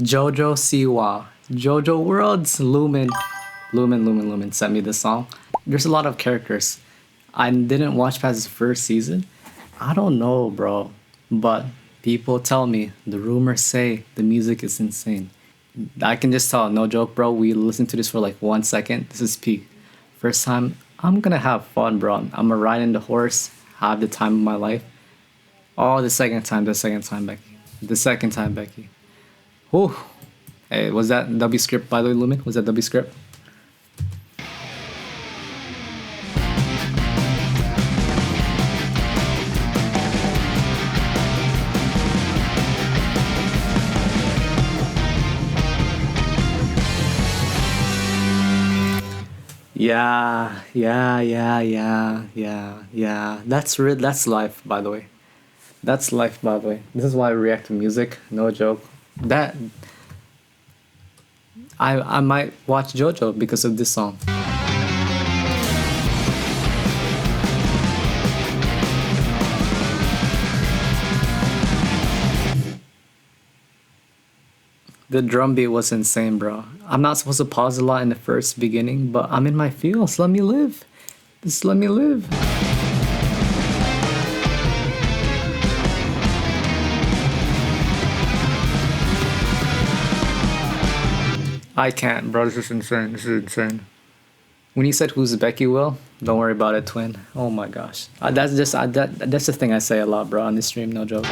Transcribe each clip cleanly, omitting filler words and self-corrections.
JoJo Siwa. JoJo Worlds. Lumen sent me this song. There's a lot of characters. I didn't watch past the first season. I don't know, bro. But people tell me, the rumors say the music is insane. I can just tell, no joke, bro. We listened to this for like 1 second. This is peak. First time, I'm gonna have fun, bro. I'm gonna ride in the horse, have the time of my life. Oh, the second time, Becky. The second time, Becky. Whew. Hey, was that W script, by the way, Lumen? Was that W script? Yeah. That's life, by the way. That's life, by the way. This is why I react to music. No joke. That I might watch JoJo because of this song. The drum beat was insane, bro. I'm not supposed to pause a lot in the first beginning, but I'm in my feels. Let me live. Just let me live. I can't, bro. This is insane. When you said who's Becky Will, don't worry about it, twin. Oh my gosh. That's the thing I say a lot, bro, on this stream, no joke.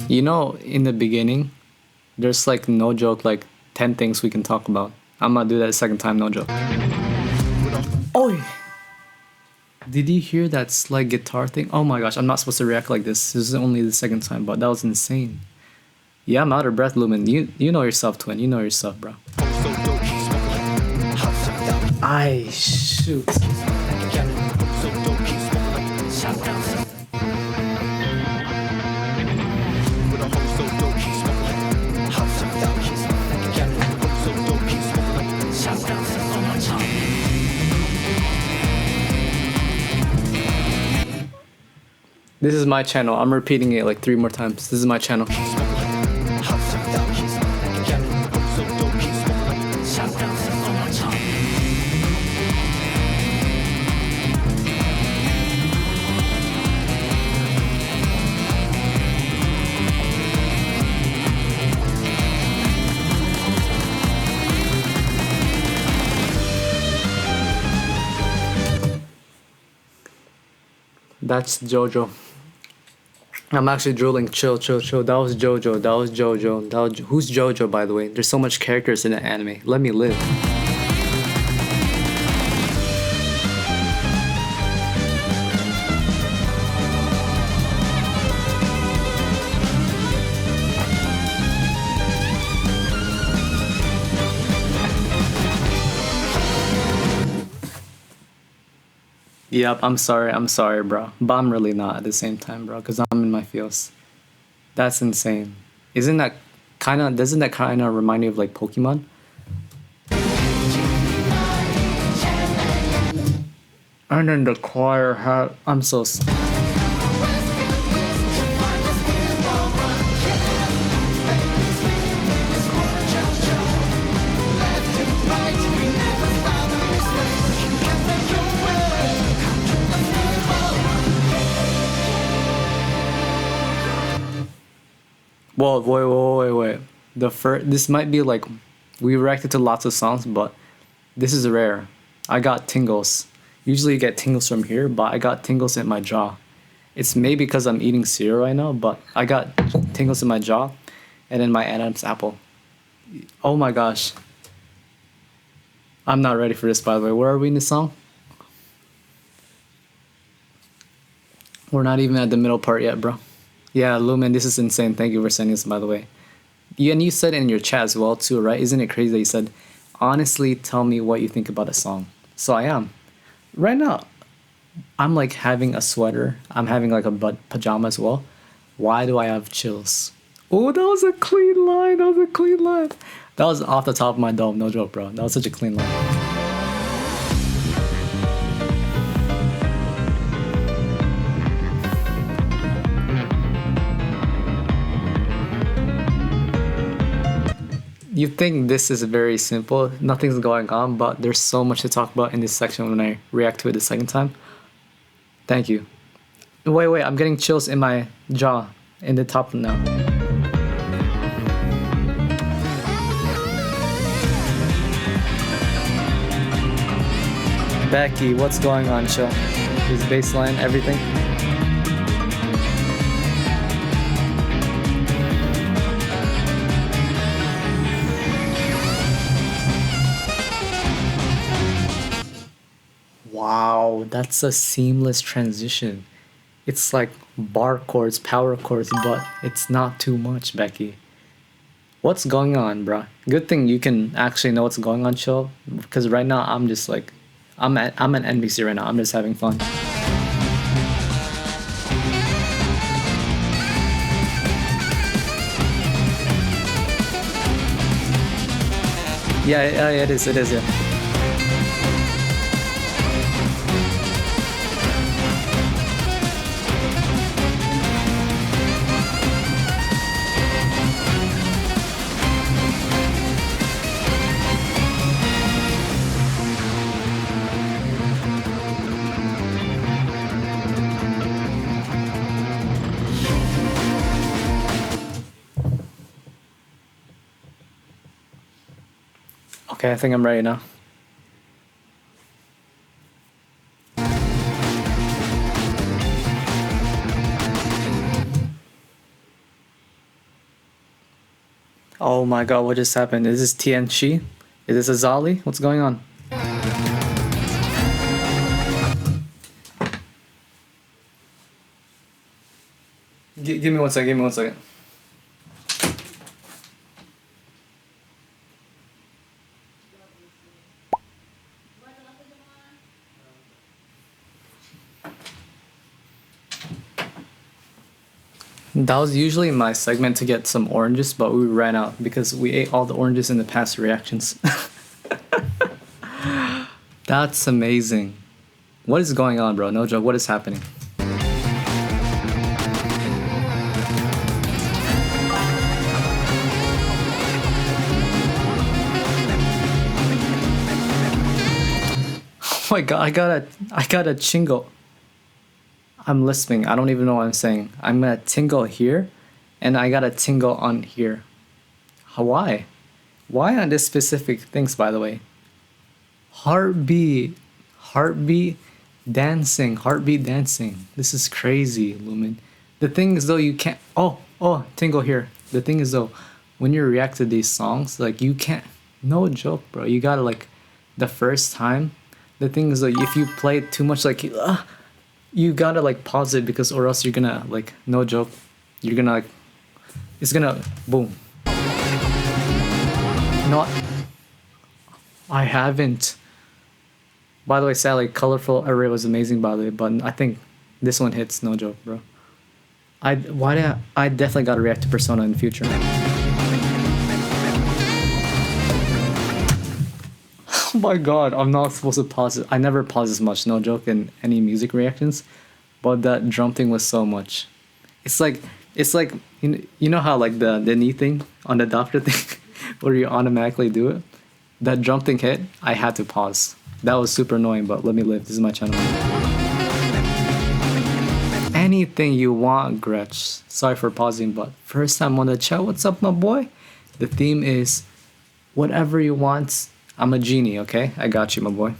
You know, in the beginning, there's like, no joke, like 10 things we can talk about. I'm gonna do that a second time, no joke. Oi! Did you hear that slight guitar thing? Oh my gosh, I'm not supposed to react like this. This is only the second time, but that was insane. Yeah, I'm out of breath, Lumen. You know yourself, twin. You know yourself, bro. I shoot. This is my channel. I'm repeating it like 3 more times. This is my channel. That's JoJo. I'm actually drooling. Chill. That was JoJo. Who's JoJo, by the way? There's so much characters in the anime. Let me live. Yep, I'm sorry, bro. But I'm really not at the same time, bro, because I'm in my feels. That's insane. Doesn't that kind of remind you of like Pokemon? And then the choir had, I'm so Well, wait. This might be like, we reacted to lots of songs, but this is rare. I got tingles. Usually you get tingles from here, but I got tingles in my jaw. It's maybe because I'm eating cereal right now, but I got tingles in my jaw and in my Adam's apple. Oh my gosh. I'm not ready for this, by the way. Where are we in the song? We're not even at the middle part yet, bro. Yeah, Lumen, this is insane. Thank you for sending this, by the way. Yeah, and you said in your chat as well, too, right? Isn't it crazy that you said, honestly, tell me what you think about a song? So I am. Right now, I'm like having a sweater. I'm having like a pajama as well. Why do I have chills? Oh, that was a clean line. That was off the top of my dome. No joke, bro. That was such a clean line. You think this is very simple, nothing's going on, but there's so much to talk about in this section when I react to it the second time. Thank you. Wait, I'm getting chills in my jaw, in the top now. Becky, what's going on, chill? His baseline, everything. Wow, that's a seamless transition. It's like bar chords, power chords, but it's not too much, Becky. What's going on, bruh? Good thing you can actually know what's going on, chill. Because right now I'm just like, I'm an NBC right now. I'm just having fun. Yeah, it is, yeah. Okay, I think I'm ready now. Oh my god, what just happened? Is this TNC? Is this Azali? What's going on? Give me 1 second, give me 1 second. That was usually my segment to get some oranges, but we ran out because we ate all the oranges in the past reactions. That's amazing. What is going on, bro? No joke, what is happening? Oh my god, I got a chingle. I'm lisping. I don't even know what I'm saying. I'm gonna tingle here, and I got a tingle on here. Why? Why on this specific things, by the way? Heartbeat dancing. This is crazy, Lumen. The thing is though, you can't. Oh, tingle here. The thing is though, when you react to these songs, like you can't. No joke, bro. You gotta like, the first time. The thing is though, if you play it too much, like. You gotta like pause it because or else you're gonna like, no joke, you're gonna like, it's gonna boom. No, I haven't. By the way, Sally, colorful array was amazing by the way, but I think this one hits, no joke, bro. I definitely gotta react to Persona in the future. Oh my god, I'm not supposed to pause it. I never pause as much, no joke, in any music reactions. But that drum thing was so much. It's like you know how like the knee thing on the doctor thing where you automatically do it? That drum thing hit, I had to pause. That was super annoying, but let me live. This is my channel. Anything you want, Gretch. Sorry for pausing, but first time on the chat, what's up, my boy? The theme is whatever you want. I'm a genie, okay? I got you, my boy.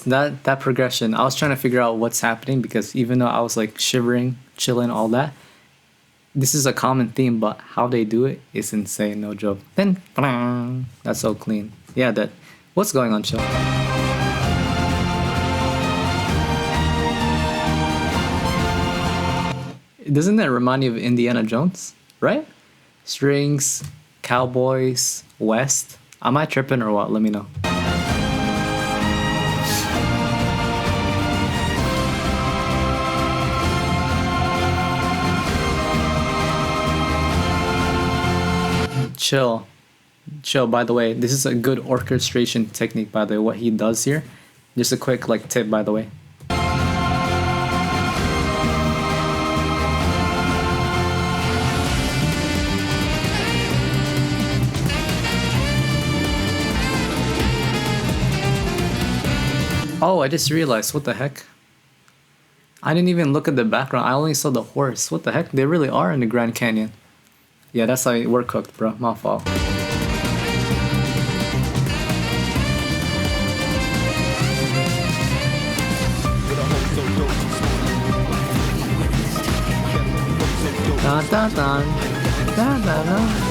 That progression, I was trying to figure out what's happening because even though I was like shivering, chilling, all that, this is a common theme, but how they do it is insane, no joke. Then that's so clean. Yeah, that. What's going on, chill? Doesn't that remind you of Indiana Jones, right? Strings, cowboys, West. Am I tripping or what? Let me know. chill. Chill, by the way. This is a good orchestration technique, by the way, what he does here. Just a quick like tip, by the way. Oh, I just realized, what the heck? I didn't even look at the background. I only saw the horse. What the heck? They really are in the Grand Canyon. Yeah, that's how we're cooked, bro. My fault. Dun, dun, dun. Dun, dun, dun.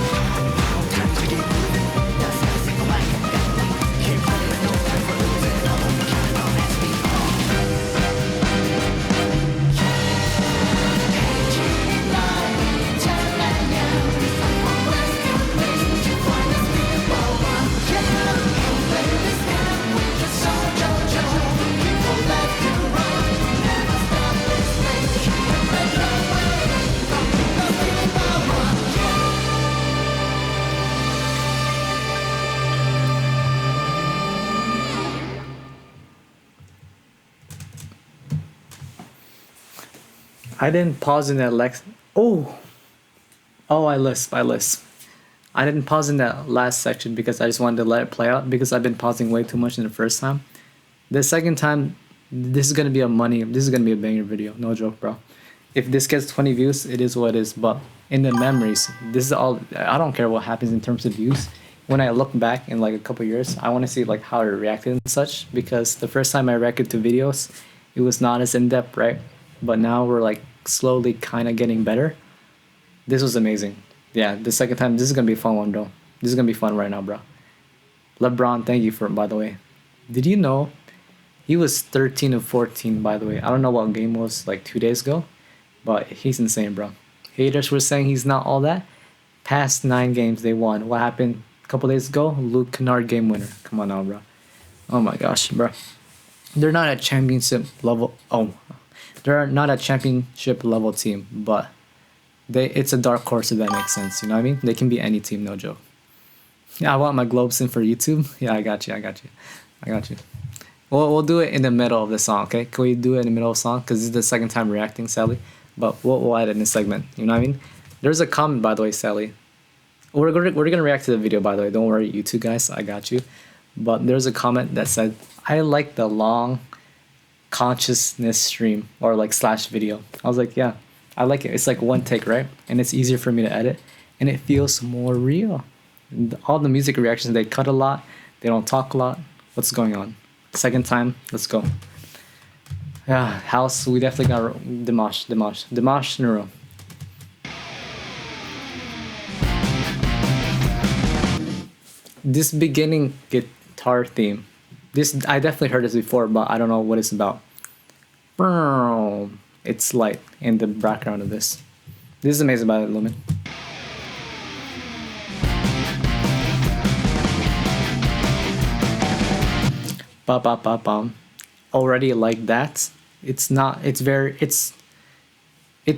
I didn't pause in that Oh, I lisp. I didn't pause in that last section because I just wanted to let it play out because I've been pausing way too much in the first time. The second time, this is gonna be a banger video. No joke, bro. If this gets 20 views, it is what it is. But in the memories, this is all. I don't care what happens in terms of views. When I look back in like a couple years, I want to see like how I reacted and such because the first time I reacted to videos, it was not as in depth, right? But now we're like slowly kind of getting better. This was amazing. Yeah, the second time, this is gonna be a fun one, bro. This is gonna be fun right now, bro. LeBron, thank you for it, by the way. Did you know he was 13 of 14, by the way? I don't know what game was like 2 days ago, but he's insane, bro. Haters were saying he's not all that. Past 9 games they won. What happened a couple days ago? Luke Kennard game winner. Come on now, bro. Oh my gosh, bro. They're not a championship level. They're not a championship level team, but it's a dark horse if that makes sense. You know what I mean? They can be any team, no joke. Yeah, I want my globes in for YouTube. Yeah, I got you. We'll do it in the middle of the song, okay? Can we do it in the middle of the song? Because this is the second time reacting, Sally. But we'll add it in this segment. You know what I mean? There's a comment, by the way, Sally. We're gonna react to the video, by the way. Don't worry, you two guys. I got you. But there's a comment that said, I like the long consciousness stream or like / video. I was like, yeah, I like it. It's like one take, right? And it's easier for me to edit and it feels more real. All the music reactions, they cut a lot, they don't talk a lot. What's going on? Second time, let's go. Yeah, house, we definitely got Dimash Neuro. This beginning guitar theme, I definitely heard this before, but I don't know what it's about. It's light in the background of this. This is amazing, by the Lumen. Ba ba ba bum. Already like that. It's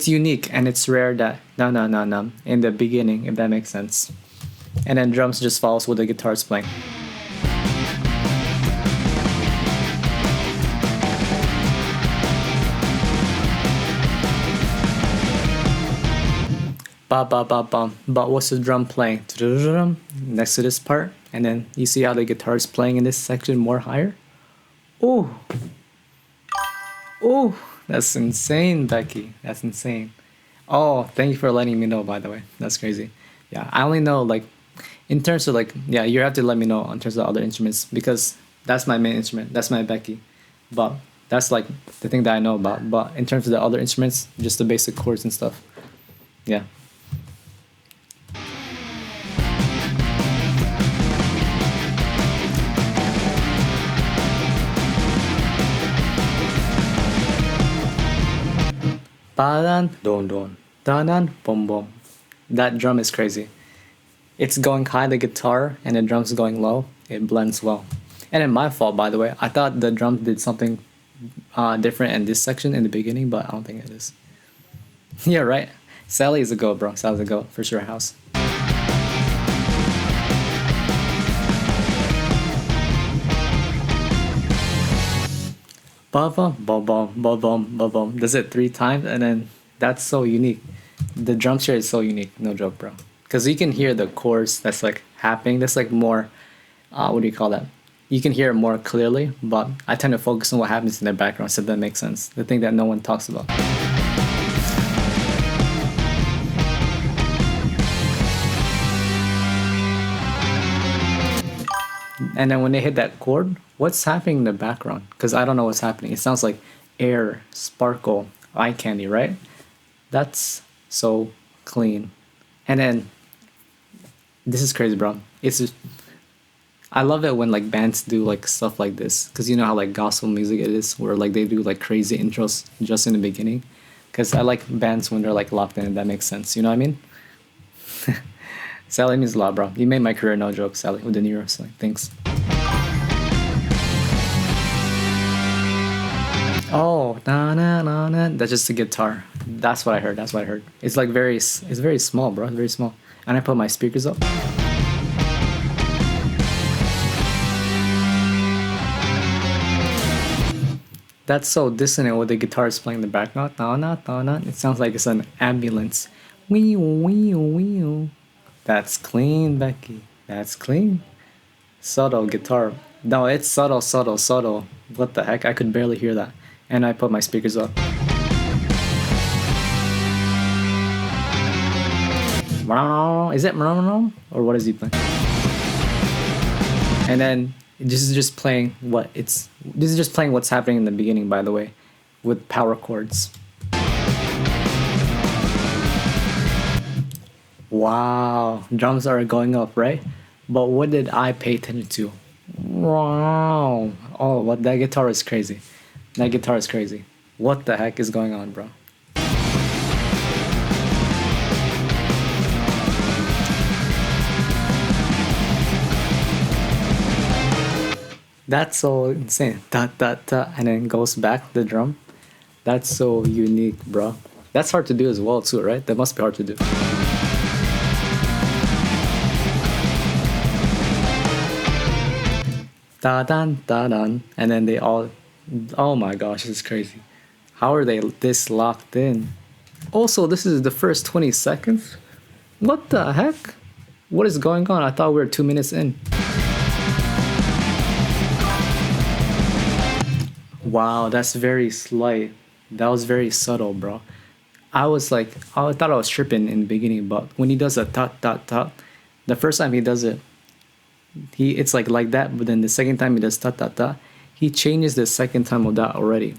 unique and it's rare that no in the beginning, if that makes sense. And then drums just follows with the guitars playing. Ba ba ba bum. But what's the drum playing? Next to this part, and then you see how the guitar is playing in this section more higher. Oh, that's insane, Becky. That's insane. Oh, thank you for letting me know. By the way, that's crazy. Yeah, I only know like in terms of like you have to let me know in terms of other instruments because that's my main instrument. That's my Becky, but that's like the thing that I know about. But in terms of the other instruments, just the basic chords and stuff. Yeah. Ba-dan, don, da-dan, bom, bom. That drum is crazy. It's going high, the guitar, and the drums going low. It blends well. And then my fault, by the way. I thought the drums did something different in this section in the beginning, but I don't think it is. Yeah, right. Sally is a goat, bro. Sally's a goat for sure. House. Ba bum ba bum ba bum ba bum. Does it 3 times, and then that's so unique. The drum share is so unique, no joke, bro. Because you can hear the chords that's like happening. That's like more, what do you call that? You can hear it more clearly, but I tend to focus on what happens in the background, so that makes sense. The thing that no one talks about. And then when they hit that chord, what's happening in the background? Because I don't know what's happening. It sounds like air, sparkle, eye candy, right? That's so clean. And then this is crazy, bro. It's just, I love it when like bands do like stuff like this, because you know how like gospel music it is, where like they do like crazy intros just in the beginning. Because I like bands when they're like locked in. If that makes sense. You know what I mean? Sally means a lot, bro. You made my career, no joke, Sally, with the New York. Like, thanks. Oh, na na na na. That's just the guitar. That's what I heard. That's what I heard. It's like it's very small, bro. It's very small. And I put my speakers up. That's so dissonant with the guitar is playing in the background. Na na na na. It sounds like it's an ambulance. Wee wee wee. That's clean, Becky. That's clean. Subtle guitar. No, it's subtle, subtle, subtle. What the heck? I could barely hear that. And I put my speakers up. Is it or what is he playing? And then this is just playing this is just playing what's happening in the beginning, by the way, with power chords. Wow, drums are going up, right? But what did I pay attention to? Wow. Oh, what that guitar is crazy. That guitar is crazy. What the heck is going on, bro? That's so insane. Da da da, and then goes back the drum. That's so unique, bro. That's hard to do as well, too, right? That must be hard to do. Da dan da dan, and then they all. Oh my gosh, this is crazy. How are they this locked in? Also, this is the first 20 seconds. What the heck? What is going on? I thought we were 2 minutes in. Wow, that's very slight. That was very subtle, bro. I was like, I thought I was tripping in the beginning, but when he does a dot dot dot, the first time he does it, it's like that, but then the second time he does dot dot dot, he changes the second time of that already.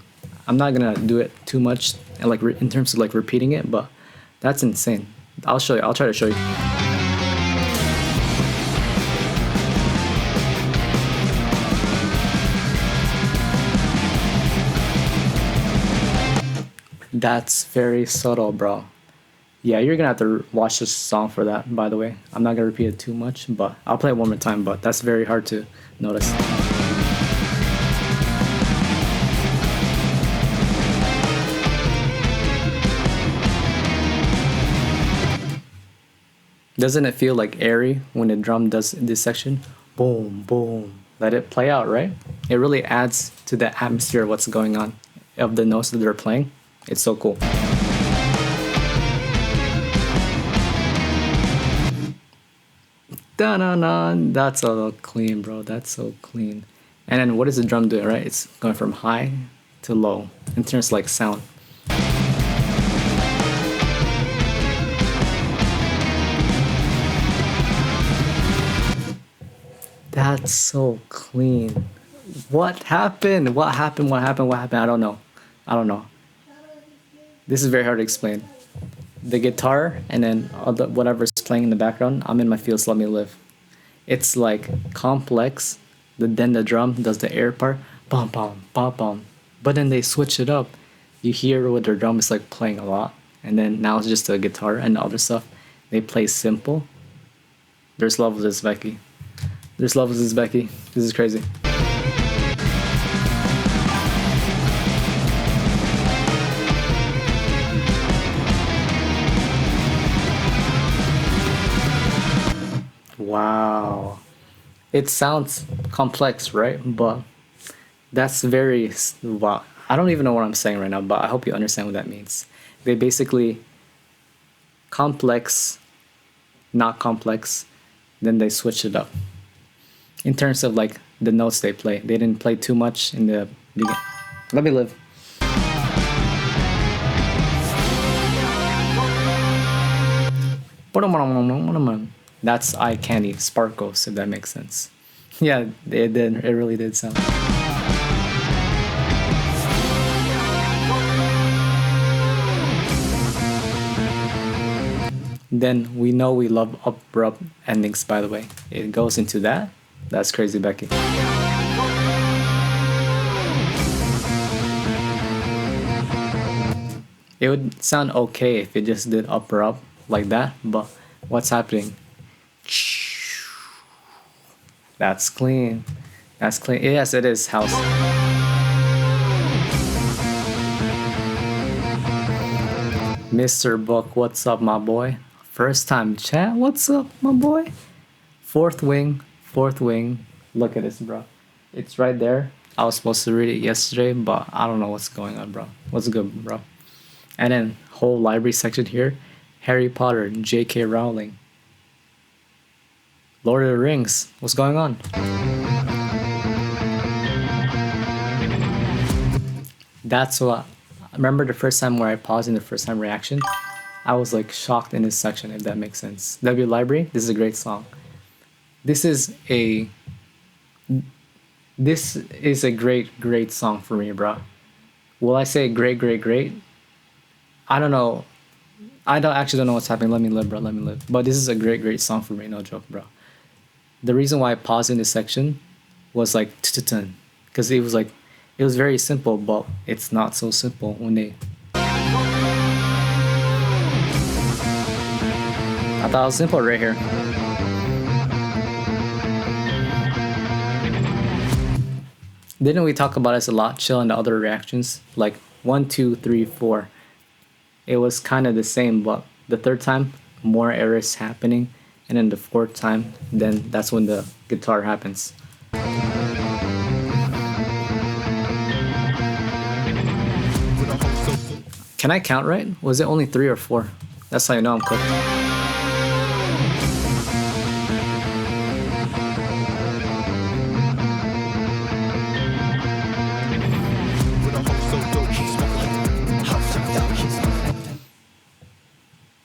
I'm not gonna do it too much, like in terms of like repeating it, but that's insane. I'll show you. I'll try to show you. That's very subtle, bro. Yeah, you're gonna have to watch this song for that, by the way. I'm not gonna repeat it too much, but I'll play it one more time, but that's very hard to notice. Doesn't it feel like airy when the drum does this section? Boom, boom. Let it play out, right? It really adds to the atmosphere of what's going on, of the notes that they're playing. It's so cool. Da-na-na. That's so clean, bro. That's so clean. And then what is the drum doing, right? It's going from high to low in terms of like sound. That's so clean. What happened? What happened? What happened? What happened? I don't know. I don't know. This is very hard to explain. The guitar and then whatever's playing in the background, I'm in my fields, let me live. It's like complex. Then the drum does the air part. Bum, bum, bum, bum. But then they switch it up. You hear what their drum is like playing a lot. And then now it's just the guitar and the other stuff. They play simple. There's levels this, Becky. There's levels this, Becky. This is crazy. Wow. It sounds complex, right? But That's very wow. I don't even know what I'm saying right now, but I hope you understand what that means. They basically complex, not complex, then they switch it up. In terms of like the notes they play, they didn't play too much in the beginning. Let me live. That's eye candy, sparkles, if that makes sense. Yeah, it did. It really did sound. Then we know we love abrupt endings, by the way. It goes into that. That's crazy, Becky. It would sound okay if it just did abrupt like that, but what's happening? That's clean. That's clean. Yes, it is house. Mr. Book, what's up, my boy? First time chat, what's up, my boy? Fourth wing, fourth wing. Look at this, bro. It's right there. I was supposed to read it yesterday, but I don't know what's going on, bro. What's good, bro? And then whole library section here. Harry Potter, J.K. Rowling. Lord of the Rings, what's going on? That's what. I remember the first time where I paused in the first time reaction. I was like shocked in this section, if that makes sense. W Library, this is a great song. This is a great song for me, bro. Will I say great? I don't know. I don't know what's happening. Let me live, bro. Let me live. But this is a great song for me. No joke, bro. The reason why I paused in this section was like because it was very simple, but it's not so simple when they. I thought it was simple right here. Didn't we talk about this a lot? Chill and the other reactions, like 1, 2, 3, 4. It was kind of the same, but the third time, more errors happening, and then the fourth time, then that's when the guitar happens. Can I count right? Was it only 3 or 4? That's how you know I'm cooked.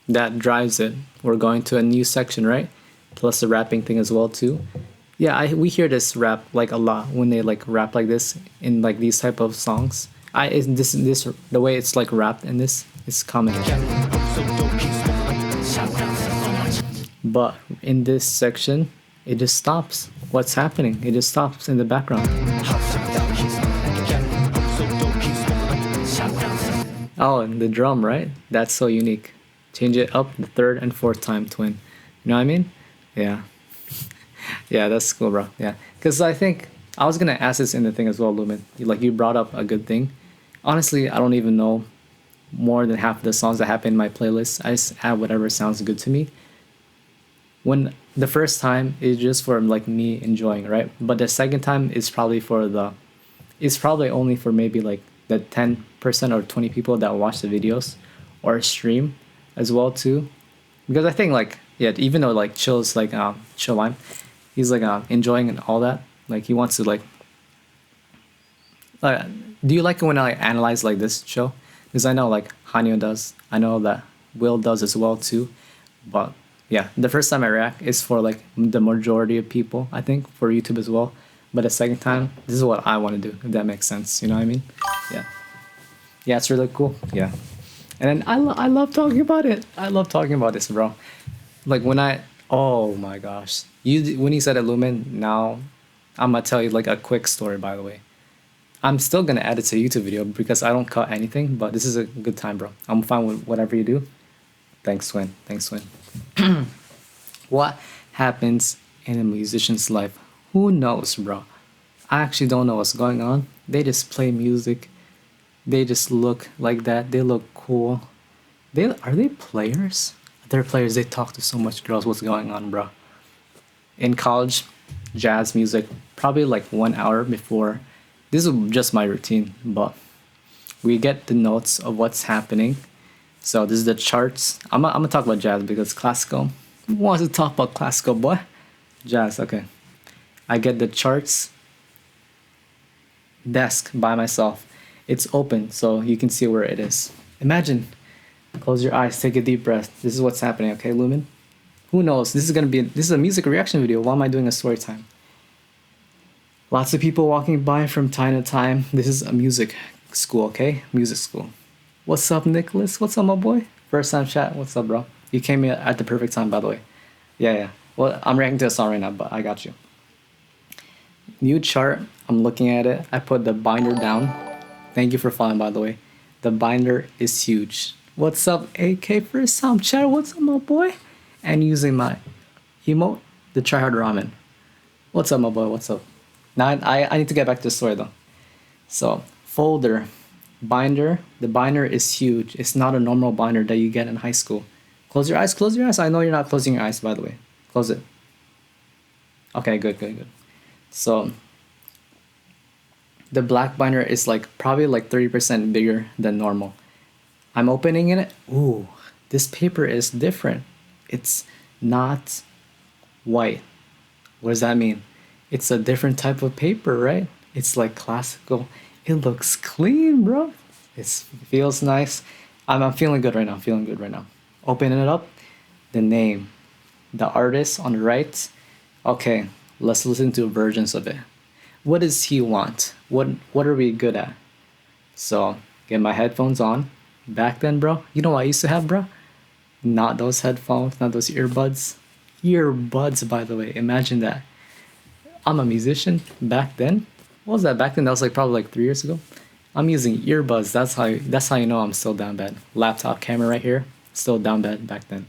That drives it. We're going to a new section, right? Plus the rapping thing as well too. Yeah, we hear this rap like a lot when they like rap like this in like these type of songs. This the way it's like rapped in this is common. But in this section, it just stops. What's happening? It just stops in the background. Oh, and the drum, right? That's so unique. Change it up the third and fourth time, twin. You know what I mean? Yeah. Yeah, that's cool, bro. Yeah. Because I think I was going to ask this in the thing as well, Lumen. Like, you brought up a good thing. Honestly, I don't even know more than half of the songs that happen in my playlist. I just add whatever sounds good to me. When the first time is just for like me enjoying, right? But the second time is probably it's probably only for maybe like the 10% or 20 people that watch the videos or stream as well too. Because I think like, yeah, even though like Chill's like Chill Lime, he's like enjoying and all that. Like he wants to like do you like it when I like, analyze like this show? Because I know like Hanyo does. I know that Will does as well too. But yeah, the first time I react is for like the majority of people, I think, for YouTube as well. But the second time, this is what I want to do, if that makes sense. You know what I mean? Yeah. Yeah, it's really cool. Yeah. And then I love talking about it. I love talking about this, bro. Like when oh my gosh. When you said it, Lumen, now I'm going to tell you like a quick story, by the way. I'm still going to add it to a YouTube video because I don't cut anything, but this is a good time, bro. I'm fine with whatever you do. Thanks, Twin. Thanks, Twin. What happens in a musician's life? Who knows, bro? I actually don't know what's going on. They just play music. They just look like that. They look cool. Are they players? They're players. They talk to so much girls. What's going on, bro? In college, jazz music, probably like 1 hour before. This is just my routine, but we get the notes of what's happening. So this is the charts. I'm gonna talk about jazz because classical. Who wants to talk about classical, boy? Jazz, okay. I get the charts desk by myself. It's open, so you can see where it is. Imagine. Close your eyes, take a deep breath. This is what's happening, okay, Lumen? Who knows? This is a music reaction video. Why am I doing a story time? Lots of people walking by from time to time. This is a music school, okay? Music school. What's up, Nicholas? What's up, my boy? First time chat. What's up, bro? You came here at the perfect time, by the way. Yeah. Well, I'm reacting to a song right now, but I got you. New chart. I'm looking at it. I put the binder down. Thank you for following, by the way. The binder is huge. What's up, AK? First time chat. What's up, my boy? And using my emote, the tryhard ramen. What's up, my boy? What's up? Now I need to get back to the story though. So folder, binder. The binder is huge. It's not a normal binder that you get in high school. Close your eyes. Close your eyes. I know you're not closing your eyes, by the way. Close it. Okay, good. So the black binder is like probably like 30% bigger than normal. I'm opening it. Ooh, this paper is different. It's not white. What does that mean? It's a different type of paper, right? It's like classical. It looks clean, bro. It feels nice. I'm feeling good right now. Opening it up. The name. The artist on the right. Okay, let's listen to versions of it. What does he want? What are we good at? So, get my headphones on. Back then, bro. You know what I used to have, bro? Not those headphones, not those earbuds. Earbuds, by the way. Imagine that. I'm a musician back then. What was that back then? That was like probably like 3 years ago. I'm using earbuds. That's how you know I'm still down bad. Laptop camera right here. Still down bad back then.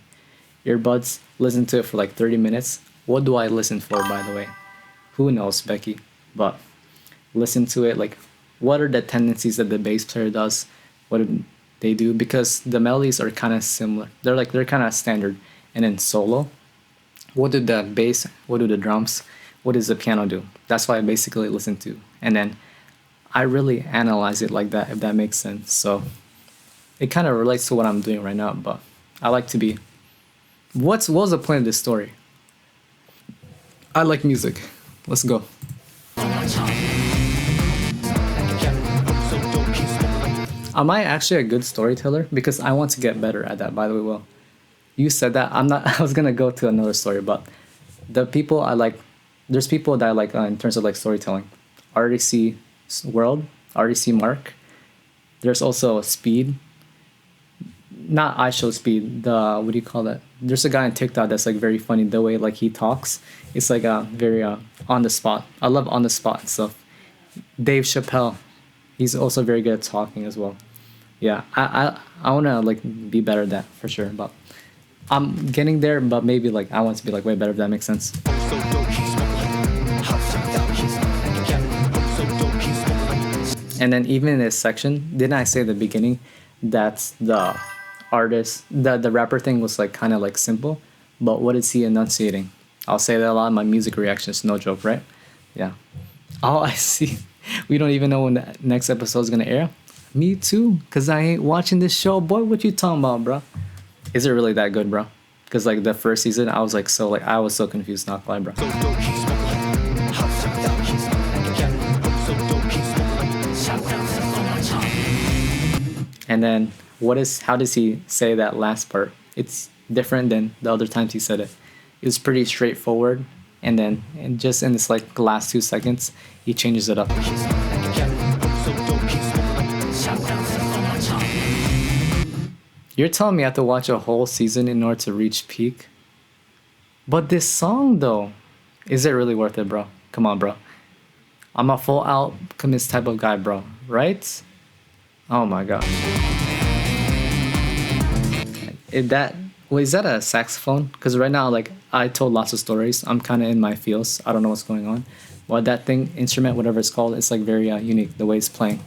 Earbuds. Listen to it for like 30 minutes. What do I listen for, by the way? Who knows, Becky? But listen to it. Like, what are the tendencies that the bass player does? What do they do? Because the melodies are kind of similar. They're kind of standard. And then solo. What do the bass? What do the drums? What does the piano do? That's what I basically listen to. And then I really analyze it like that, if that makes sense. So it kind of relates to what I'm doing right now, but I like to be... What was the point of this story? I like music. Let's go. Am I actually a good storyteller? Because I want to get better at that, by the way, Will. You said that. I was going to go to another story, but the people I like... There's people that I like in terms of like storytelling. RDC World, RDC Mark. There's also Speed. Not I Show Speed. What do you call that? There's a guy on TikTok that's like very funny. The way like he talks, it's like very on the spot. I love on the spot stuff. Dave Chappelle, he's also very good at talking as well. Yeah, I wanna like be better at that for sure. But I'm getting there. But maybe like I want to be like way better, if that makes sense. And then even in this section, didn't I say at the beginning that the artist, the rapper thing was like kind of like simple, but what is he enunciating? I'll say that a lot in my music reactions, no joke, right? Yeah. Oh, I see. We don't even know when the next episode is gonna air. Me too, cause I ain't watching this show, boy. What you talking about, bro? Is it really that good, bro? Cause like the first season, I was so confused, not lie, bro. And then how does he say that last part? It's different than the other times he said it. It was pretty straightforward, and then just in this like last 2 seconds, he changes it up. You're telling me I have to watch a whole season in order to reach peak? But this song though, is it really worth it, bro? Come on, bro. I'm a full Alchemist type of guy, bro. Right? Oh my god. Is that a saxophone? Because right now, like, I told lots of stories. I'm kind of in my feels. I don't know what's going on. But that thing, instrument, whatever it's called, it's like very unique, the way it's playing.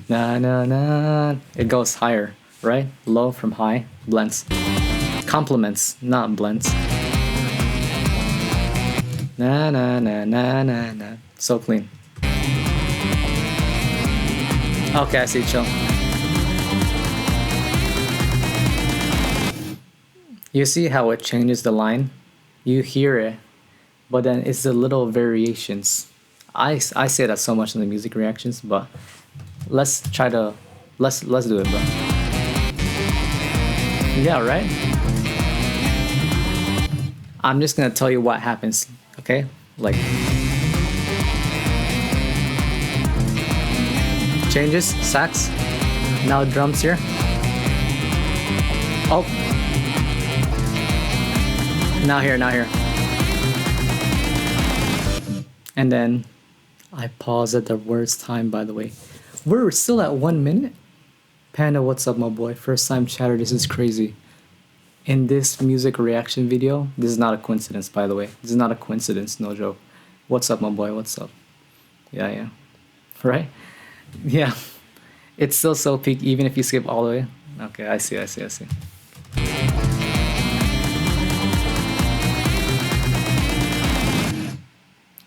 Na na na. It goes higher, right? Low from high. Blends. Complements, not blends. Na na na na na na. So clean. Okay, I see, chill. You see how it changes the line? You hear it, but then it's the little variations. I say that so much in the music reactions, but let's try to let's do it, bro. Yeah, right? I'm just gonna tell you what happens, okay? Like changes, sax. Now drums here. Oh. Now here. And then I pause at the worst time, by the way. We're still at 1 minute. Panda, what's up, my boy? First time chatter, this is crazy. In this music reaction video, this is not a coincidence, by the way. This is not a coincidence, no joke. What's up, my boy? What's up? Yeah. Right? Yeah. It's still so peak, even if you skip all the way. Okay, I see.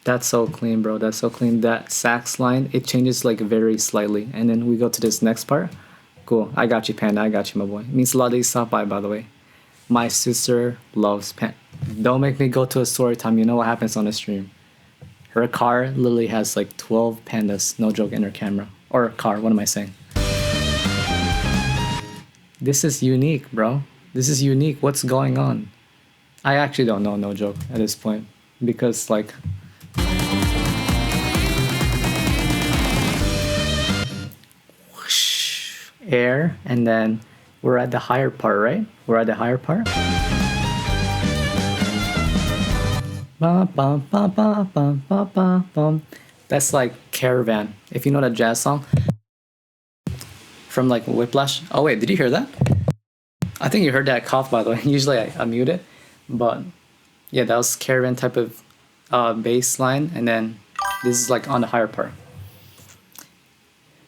That's so clean, bro. That's so clean. That sax line, it changes like very slightly. And then we go to this next part. Cool. I got you, Panda. I got you, my boy. It means a lot that you stopped by the way. My sister loves Panda. Don't make me go to a story time. You know what happens on the stream. Her car literally has like 12 pandas, no joke, in her camera. Or car, what am I saying? This is unique, bro. This is unique. What's going on? I actually don't know, no joke, at this point. Because like... air, and then we're at the higher part, right? We're at the higher part. That's like Caravan. If you know that jazz song from like Whiplash. Oh wait, did you hear that? I think you heard that cough, by the way. Usually I mute it, but yeah, that was Caravan type of bass line, and then this is like on the higher part.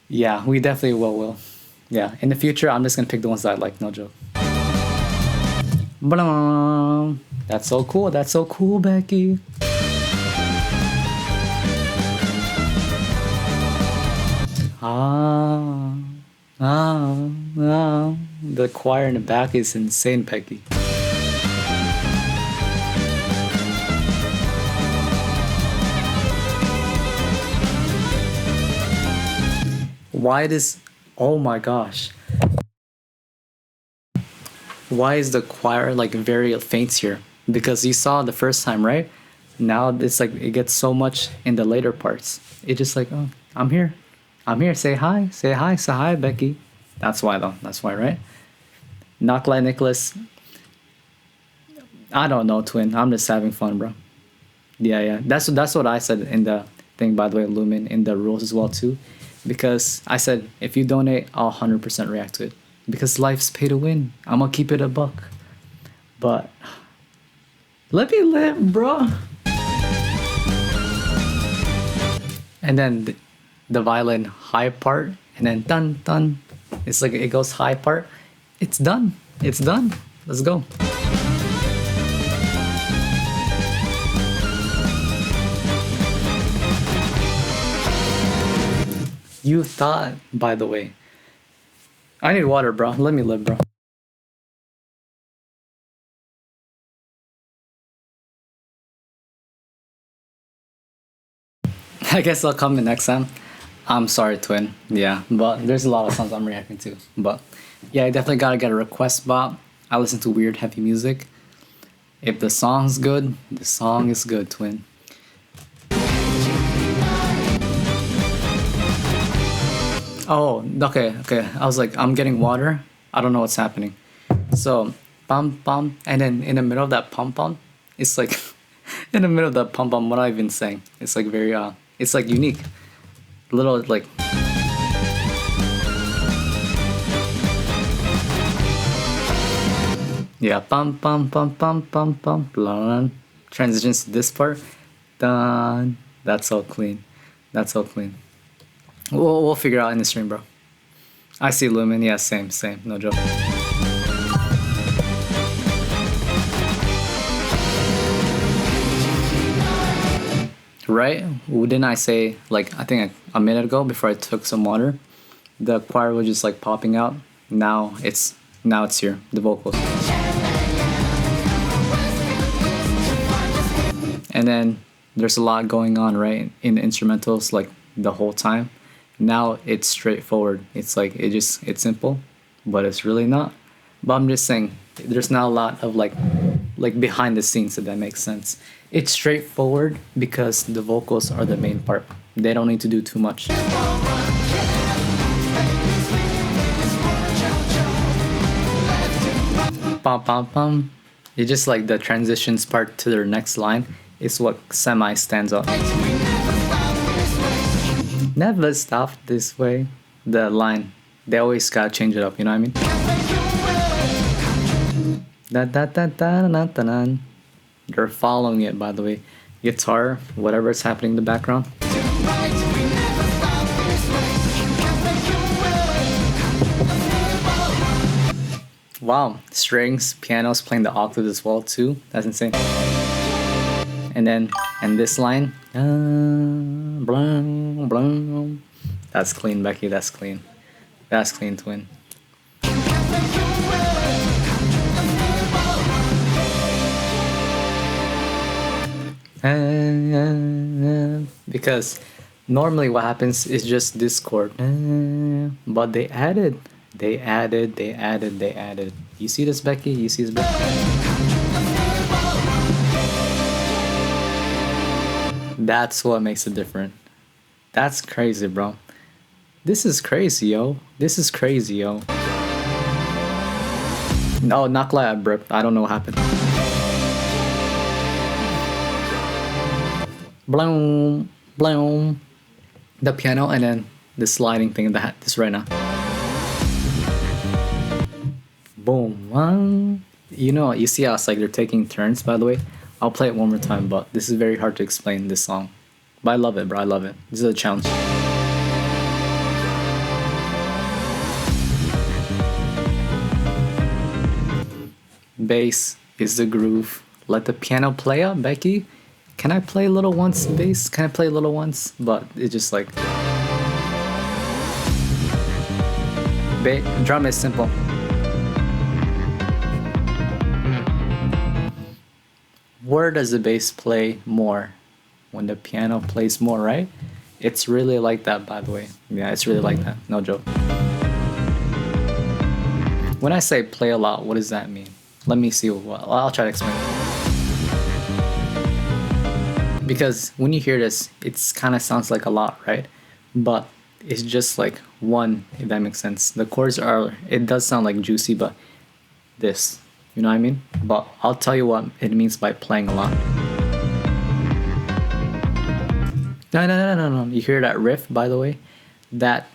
Yeah, we definitely will. Yeah, in the future, I'm just gonna pick the ones that I like, no joke. That's so cool. That's so cool, Becky. The choir in the back is insane, Becky. Why this? Oh my gosh. Why is the choir like very faint here? Because you saw the first time, right? Now it's like it gets so much in the later parts. It just like, oh, I'm here. Say hi. Say hi, Becky. That's why though. That's why, right? Not like Nicholas. I don't know, twin. I'm just having fun, bro. Yeah. That's what I said in the thing, by the way, Lumen, in the rules as well too. Because I said, if you donate, I'll 100% react to it. Because life's pay to win. I'm gonna keep it a buck. But let me live, bro. And then the violin high part, and then dun dun. It's like it goes high part. It's done. Let's go. You thought, by the way. I need water, bro. Let me live, bro. I guess I'll come in next time. I'm sorry, twin. Yeah, but there's a lot of songs I'm reacting to. But yeah, I definitely gotta get a request bot. I listen to weird, heavy music. If the song's good, the song is good, twin. Oh, okay. I was like, I'm getting water. I don't know what's happening. So, pom pom, and then in the middle of that pom pom, it's like, in the middle of that pom pom, what am I even saying? It's like very, it's like unique. Little like. Yeah, pom pom pom pom pom pom, blah. Transitions to this part. Done. That's so clean. We'll figure out in the stream, bro. I see Lumen. Yeah, same. No joke. right? Didn't I say, like, I think a minute ago before I took some water, the choir was just like popping out. Now it's here, the vocals. And then there's a lot going on, right, in the instrumentals, like the whole time. Now it's straightforward. It's like it's simple, but it's really not. But I'm just saying, there's not a lot of like behind the scenes, if that makes sense. It's straightforward because the vocals are the main part. They don't need to do too much. Pam pam pam. It's just like the transitions part to their next line is what semi stands out. Never stop this way. The line, they always gotta change it up, you know what I mean? Da da da da da da da. They're following it, by the way. Guitar, whatever is happening in the background. Wow, strings, pianos playing the octave as well too. That's insane. And this line, that's clean, Becky. That's clean. That's clean, twin. Because normally what happens is just this chord, but they added. You see this, Becky? You see this, Becky? That's what makes it different. That's crazy, bro. This is crazy, yo. This is crazy, yo. No, not like I burped. I don't know what happened. Bloom, bloom. The piano and then the sliding thing. This right now. Boom. You know, you see how it's like they're taking turns, by the way. I'll play it one more time, but this is very hard to explain, this song. But I love it, bro. I love it. This is a challenge. Bass is the groove. Let the piano play up, Becky. Can I play a little once, bass? Can I play a little once? But it's just like... Drum is simple. Where does the bass play more? When the piano plays more, right? It's really like that, by the way. Yeah, it's really like that. No joke. When I say play a lot, what does that mean? Let me see. I'll try to explain. Because when you hear this, it kind of sounds like a lot, right? But it's just like one, if that makes sense. The chords are, it does sound like juicy, but this. You know what I mean? But I'll tell you what it means by playing a lot. No. You hear that riff, by the way? That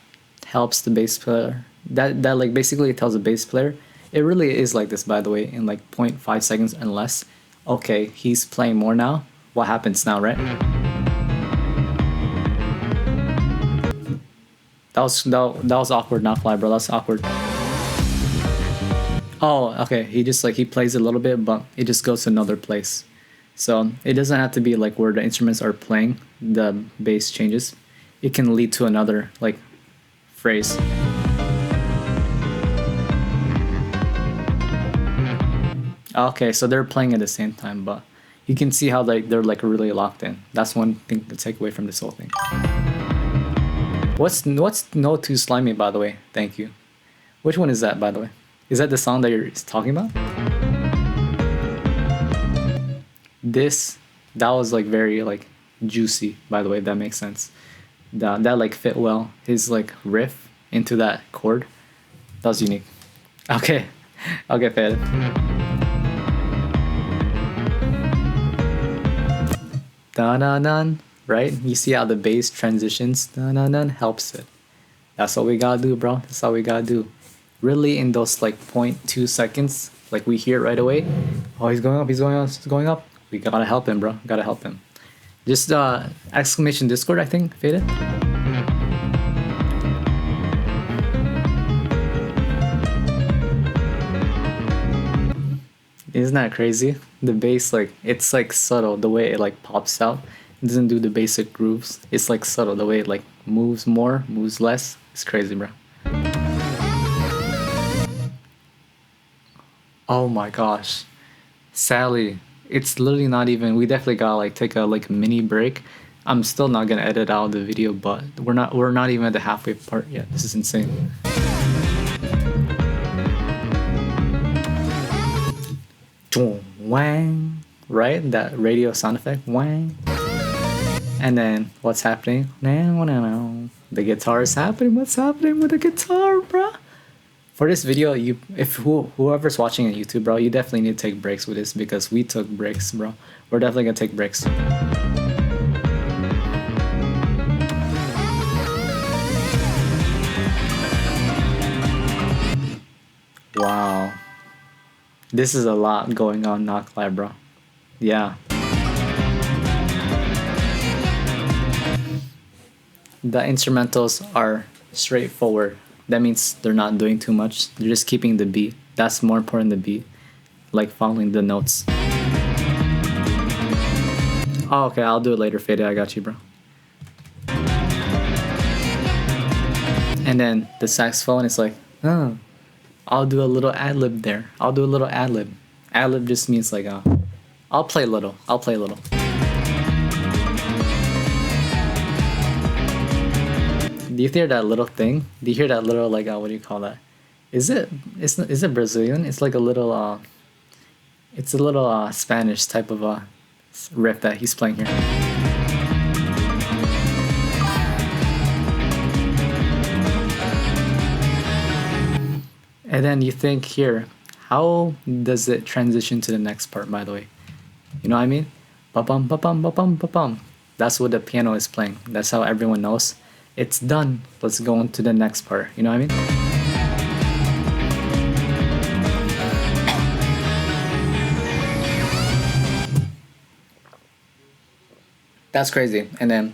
helps the bass player. That like basically it tells the bass player. It really is like this, by the way, in like 0.5 seconds and less. Okay, he's playing more now. What happens now, right? That was awkward, not fly, bro. That's awkward. Oh, okay. He just like, he plays a little bit, but it just goes to another place. So it doesn't have to be like where the instruments are playing, the bass changes. It can lead to another like phrase. Okay, so they're playing at the same time, but you can see how they're like really locked in. That's one thing to take away from this whole thing. What's No Too Slimy, by the way? Thank you. Which one is that, by the way? Is that the song that you're talking about? That was like very like juicy, by the way, if that makes sense. That like fit well. His like riff into that chord. That was unique. Okay, I'll get fed. Da-na-nan, right? You see how the bass transitions? Da-na-nan helps it. That's what we gotta do, bro. That's all we gotta do. Really, in those like 0.2 seconds, like we hear it right away. Oh, he's going up, he's going up. We gotta help him, bro. Gotta help him. Just exclamation Discord, I think, faded. Isn't that crazy? The bass, like, it's like subtle, the way it like pops out. It doesn't do the basic grooves. It's like subtle. The way it like moves more, moves less. It's crazy, bro. Oh my gosh. Sadly, it's literally not even. We definitely gotta like take a like mini break. I'm still not gonna edit out the video, but we're not even at the halfway part yet. This is insane. Wang, right? That radio sound effect. Wang. And then what's happening? The guitar is happening. What's happening with the guitar, bro? For this video, whoever's watching on YouTube, bro, you definitely need to take breaks with this because we took breaks, bro. We're definitely gonna take breaks. Wow. This is a lot going on, not gonna lie, bro. Yeah. The instrumentals are straightforward. That means they're not doing too much. They're just keeping the beat. That's more important than the beat. Like following the notes. Oh, okay, I'll do it later, Fade. I got you, bro. And then the saxophone is like, oh, I'll do a little ad-lib there. I'll do a little ad-lib. Ad-lib just means like, I'll play a little. I'll play a little. Do you hear that little thing? Do you hear that little like what do you call that? Is it Brazilian? It's like a little it's a little Spanish type of riff that he's playing here. And then you think here, how does it transition to the next part, by the way? You know what I mean? Ba-bum, ba-bum, ba-bum, ba-bum. That's what the piano is playing. That's how everyone knows. It's done. Let's go on to the next part. You know what I mean? That's crazy. And then,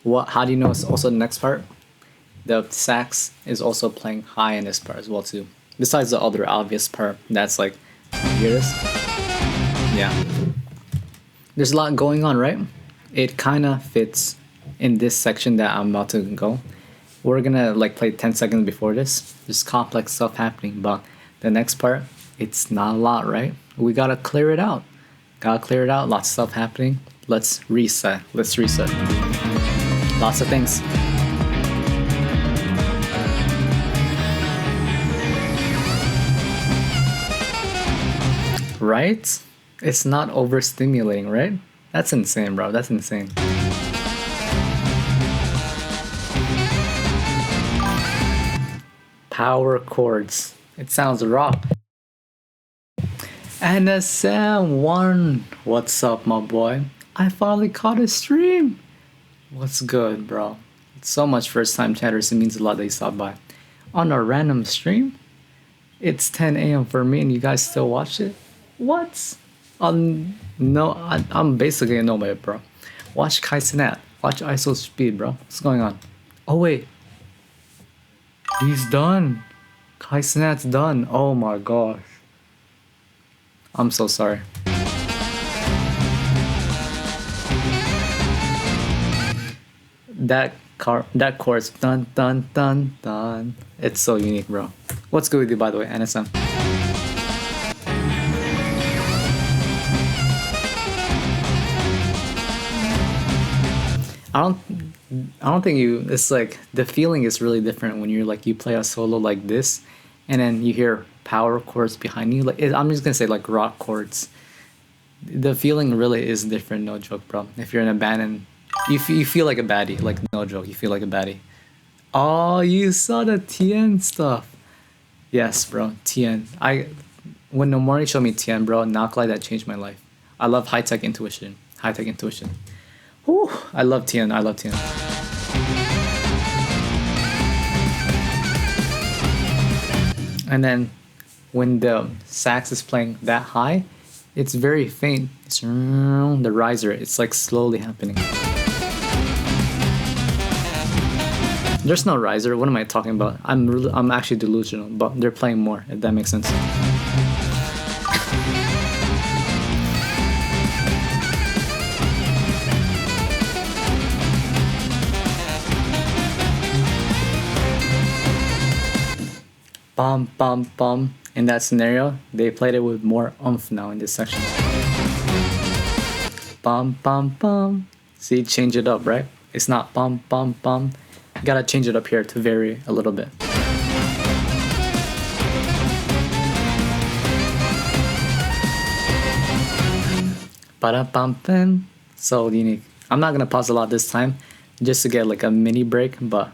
how do you know it's also the next part? The sax is also playing high in this part as well too. Besides the other obvious part, that's like, you hear this? Yeah. There's a lot going on, right? It kind of fits in this section that I'm about to go. We're gonna like play 10 seconds before this. There's complex stuff happening, but the next part, it's not a lot, right? We gotta clear it out. Lots of stuff happening. Let's reset. Lots of things. Right? It's not overstimulating, right? That's insane, bro. That's insane. Power chords. It sounds raw. And S.D.N.Y. What's up, my boy? I finally caught a stream. What's good, bro? It's so much first time chatters. It means a lot that you stopped by. On a random stream? It's 10 a.m. for me and you guys still watch it? What? No, I'm basically a nomad, bro. Watch Hosseinzadeh. Watch ISO speed, bro. What's going on? Oh, wait. He's done. Hosseinzadeh's done. Oh my gosh. I'm so sorry. That chorus, dun dun dun dun. It's so unique, bro. What's good with you, by the way, NSM? I don't think it's like the feeling is really different when you're like you play a solo like this and then you hear power chords behind you. Like I'm just gonna say like rock chords. The feeling really is different, no joke, bro. If you're in a band and you feel like a baddie, like no joke, you feel like a baddie. Oh, you saw the TN stuff. Yes, bro, TN. When Nomori showed me TN, bro, not like that changed my life. I love high-tech intuition. Whew, I love TN. And then when the sax is playing that high, it's very faint. It's the riser. It's like slowly happening. There's no riser. What am I talking about? I'm actually delusional, but they're playing more, if that makes sense. bum bum bum. In that scenario, they played it with more oomph now in this section. Bum bum bum. See, change it up, right? It's not bum bum bum. You gotta change it up here to vary a little bit. Ba-da-bum-bum. So unique. I'm not gonna pause a lot this time, just to get like a mini break, but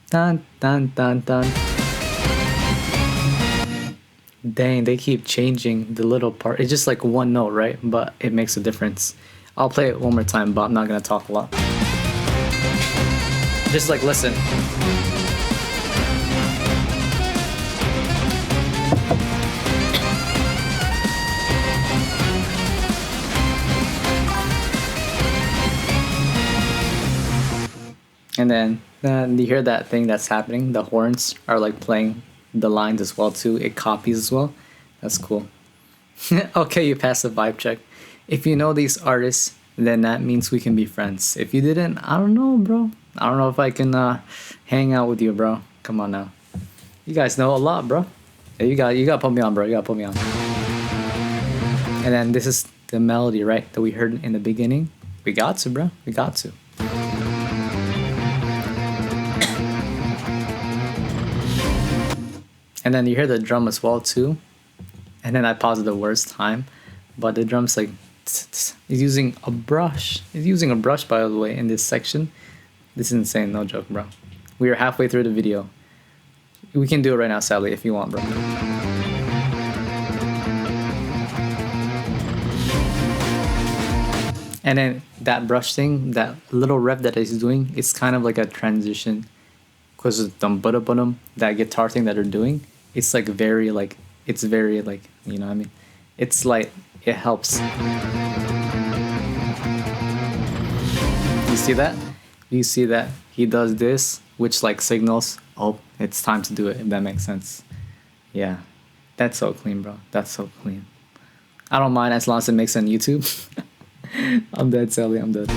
dun dun dun dun. Dang, they keep changing the little part. It's just like one note, right? But it makes a difference. I'll play it one more time, but I'm not gonna talk a lot. Just like listen. And then you hear that thing that's happening. The horns are like playing the lines as well too. It copies as well. That's cool. Okay, you passed the vibe check. If you know these artists, then that means we can be friends. If you didn't, I don't know, bro. I don't know if I can hang out with you, bro. Come on now. You guys know a lot, bro. Yeah, you got to put me on, bro. You got to put me on. And then this is the melody, right? That we heard in the beginning. We got to, bro. We got to. And then you hear the drum as well too. And then I paused at the worst time. But the drum's like, he's using a brush. He's using a brush, by the way, in this section. This is insane, no joke, bro. We are halfway through the video. We can do it right now, Sally, if you want, bro. And then that brush thing, that little rep that he's doing, it's kind of like a transition. Because that guitar thing that they're doing, it's like very like, it's very like, you know what I mean? It's like, it helps. You see that? You see that he does this, which like signals, oh, it's time to do it, if that makes sense. Yeah, that's so clean, bro. That's so clean. I don't mind as long as it makes it on YouTube. I'm dead, Sally, I'm dead.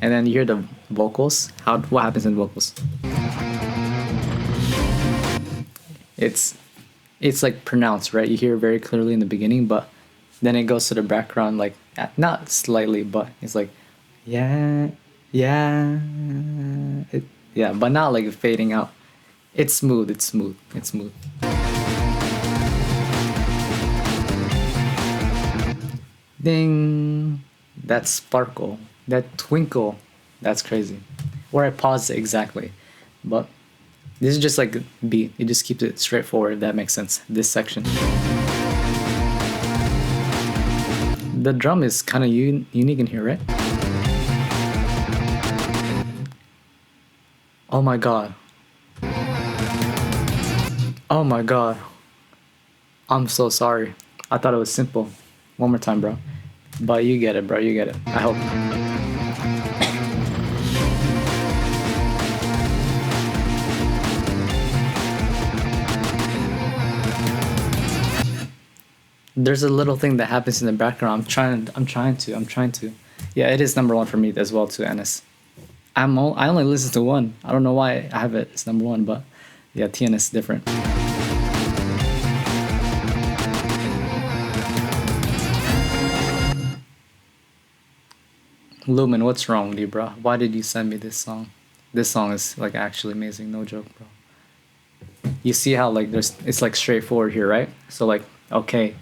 And then you hear the vocals. What happens in vocals? It's like pronounced, right? You hear it very clearly in the beginning, but then it goes to the background, like not slightly, but it's like yeah, yeah, yeah, but not like fading out. It's smooth. It's smooth. It's smooth. Ding! That sparkle. That twinkle, that's crazy. Or I paused it exactly. But this is just like a beat. It just keeps it straightforward, if that makes sense. This section. The drum is kind of unique in here, right? Oh my god. Oh my god. I'm so sorry. I thought it was simple. One more time, bro. But you get it, bro. You get it. I hope. There's a little thing that happens in the background. I'm trying to. Yeah, it is number one for me as well too, Ennis. I only listen to one. I don't know why I have it as number one, but yeah, TNS is different. Lumen, what's wrong with you, bro? Why did you send me this song? This song is like actually amazing, no joke, bro. You see how like it's like straightforward here, right? So like, okay,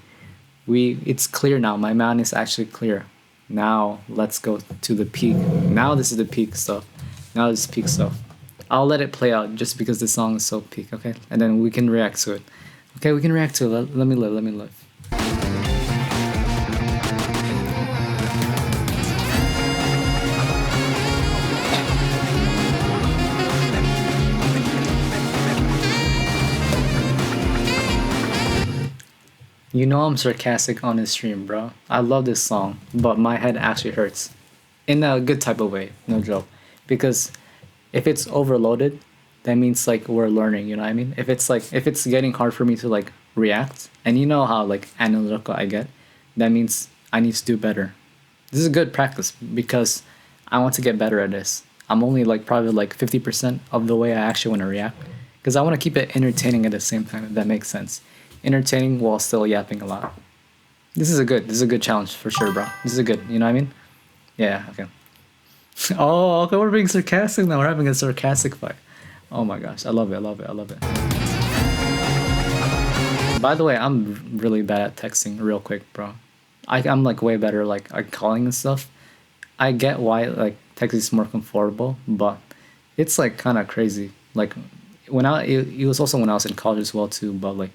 it's clear now. My mind is actually clear. Now let's go to the peak. Now this is the peak stuff. Now this is peak stuff. I'll let it play out just because the song is so peak, okay? And then we can react to it. Okay, we can react to it. Let me live. You know I'm sarcastic on this stream, bro. I love this song, but my head actually hurts. In a good type of way, no joke. Because if it's overloaded, that means like we're learning, you know what I mean? If it's getting hard for me to like react, and you know how like analytical I get, that means I need to do better. This is good practice because I want to get better at this. I'm only like probably like 50% of the way I actually want to react. Because I want to keep it entertaining at the same time, if that makes sense. Entertaining while still yapping a lot. This is a good challenge for sure, bro. This is a good, you know what I mean? Yeah, okay. Oh, okay, we're being sarcastic now. We're having a sarcastic fight. Oh my gosh, I love it, I love it, I love it. By the way, I'm really bad at texting real quick, bro. I'm like way better like calling and stuff. I get why like texting is more comfortable, but it's like kind of crazy. Like it was also when I was in college as well too, but like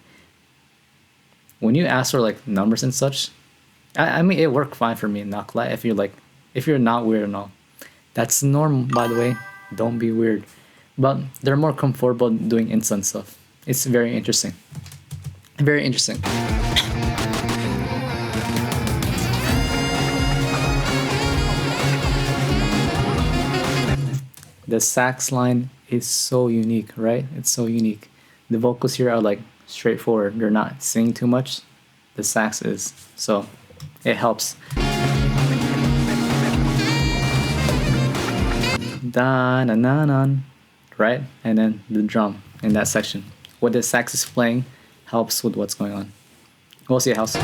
when you ask for like numbers and such, I mean it worked fine for me, not lie, if you're not weird and all. That's normal, by the way. Don't be weird. But they're more comfortable doing instant stuff. It's very interesting. Very interesting. The sax line is so unique, right? It's so unique. The vocals here are like straightforward. They're not singing too much. The sax is. So it helps. Da na na na, right? And then the drum in that section. What the sax is playing helps with what's going on. We'll see a house.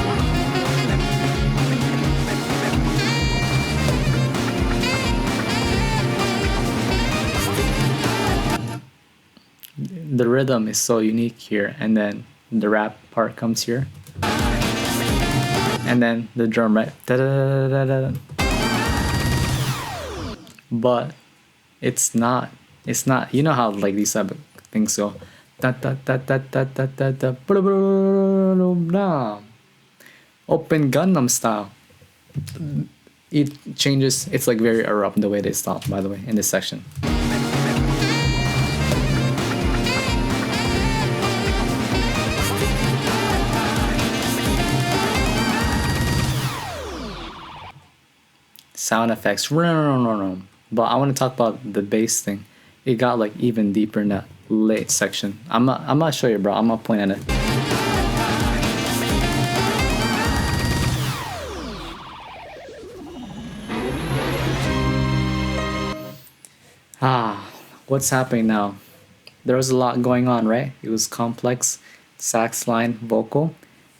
The rhythm is so unique here, and then the rap part comes here, and then the drum, right? Da -da -da -da -da. But it's not. You know how like these type of things go. Da da da da da da da da. Open Gangnam Style. It changes. It's like very abrupt the way they stop. By the way, in this section. Sound effects. But I want to talk about the bass thing. It got like even deeper in that late section. I'm not show you, bro. I'm not pointing at it. What's happening now? There was a lot going on, right? It was complex, sax line, vocal.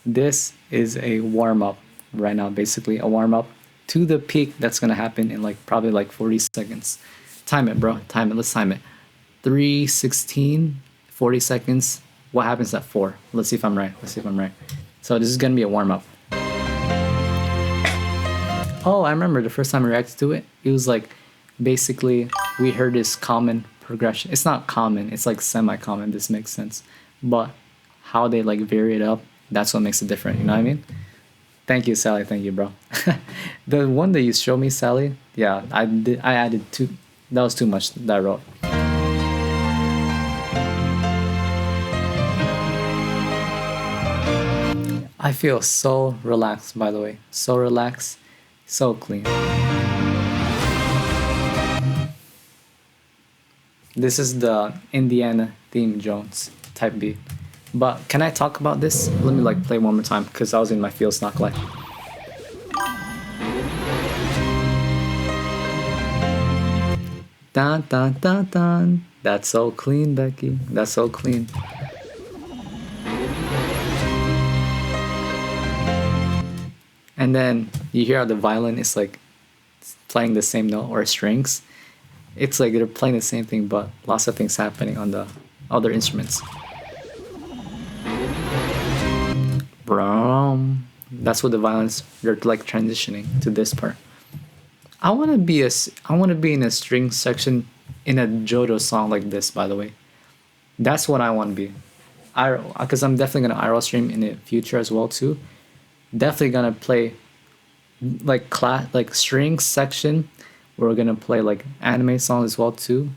This is a warm-up right now, basically a warm-up to the peak that's gonna happen in like probably like 40 seconds. Time it, bro. Time it. Let's time it. 3:16, 40 seconds. What happens at 4? Let's see if I'm right. Let's see if I'm right. So this is gonna be a warm-up. Oh, I remember the first time I reacted to it. It was like basically we heard this common progression. It's not common. It's like semi-common. This makes sense. But how they like vary it up, that's what makes it different. You know what I mean? Thank you, Sally. Thank you, bro. The one that you showed me, Sally, yeah, I added 2. That was too much that I wrote. I feel so relaxed, by the way. So relaxed, so clean. This is the Indiana theme Jones type beat. But can I talk about this? Let me like play one more time because I was in my feels, not like. Dun dun dun dun. That's so clean, Becky. That's so clean. And then you hear how the violin is like playing the same note or strings. It's like they're playing the same thing, but lots of things happening on the other instruments. Brum. That's what the violins, they're like transitioning to this part. I want to be in a string section in a JoJo song like this, by the way. That's what I want to be. Because I'm definitely gonna IRL stream in the future as well too. Definitely gonna play like string section. We're gonna play like anime songs as well too.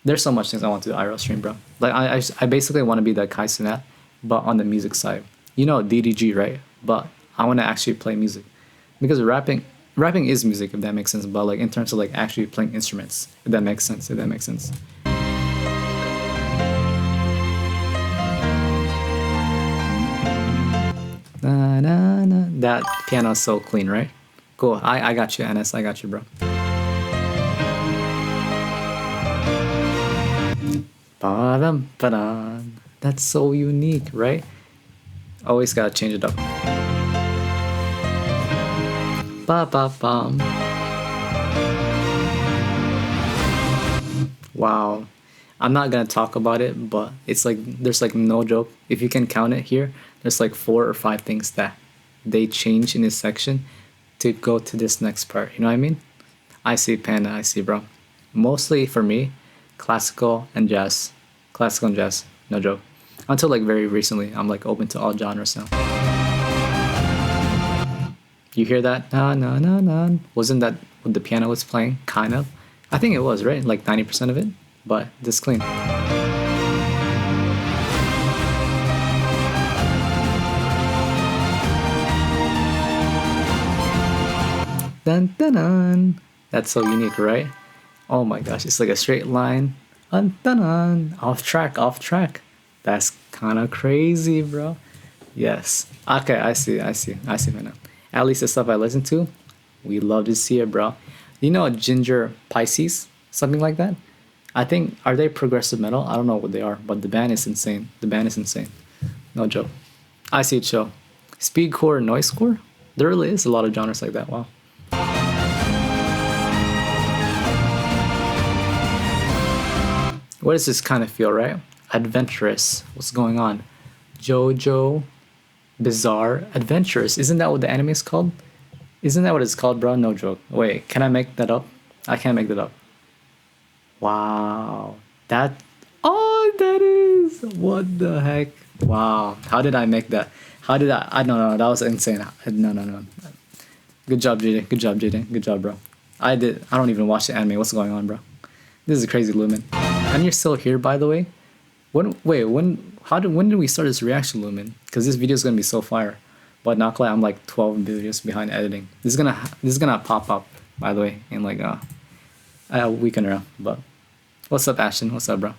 There's so much things I want to do IRL stream, bro. Like I basically want to be that Kai Cenat, but on the music side. You know DDG, right? But I want to actually play music because rapping is music, if that makes sense. But like in terms of like actually playing instruments, if that makes sense. Na, na, na. That piano is so clean, right? Cool. I got you, NS. I got you, bro. Ba-dum, ba-dum. That's so unique, right? Always gotta change it up. Ba-ba-bum. Wow. I'm not gonna talk about it, but it's like there's like no joke. If you can count it here, there's like 4 or 5 things that they change in this section to go to this next part. You know what I mean? I see, Panda. I see, bro. Mostly for me, classical and jazz. Classical and jazz. No joke. Until like very recently, I'm like open to all genres now. You hear that? Na na na na. Wasn't that what the piano was playing? Kind of. I think it was, right? Like 90% of it. But this clean. Dun dun dun. That's so unique, right? Oh my gosh, it's like a straight line. Dun dun dun. Off track, off track. That's kind of crazy, bro. Yes. Okay, I see right now. At least the stuff I listen to, we love to see it, bro. You know Ginger Pisces? Something like that? I think, are they progressive metal? I don't know what they are, but the band is insane. The band is insane. No joke. I see it, chill. Speedcore, noisecore? There really is a lot of genres like that. Wow. What does this kind of feel, right? Adventurous. What's going on? JoJo, bizarre, adventurous. Isn't that what the anime is called? Isn't that what it's called, bro? No joke. Wait, can I make that up? I can't make that up. Wow. That... Oh, that is... What the heck? Wow. How did I make that? How did I... No, that was insane. No. Good job, JJ. Good job, JJ. Good job, bro. I don't even watch the anime. What's going on, bro? This is a crazy Lumen. And you're still here, by the way? When did we start this reaction, Lumen? Because this video is gonna be so fire. But not like I'm like 12 videos behind editing. This is gonna pop up, by the way, in like a week and a half. But what's up, Ashton? What's up, bro?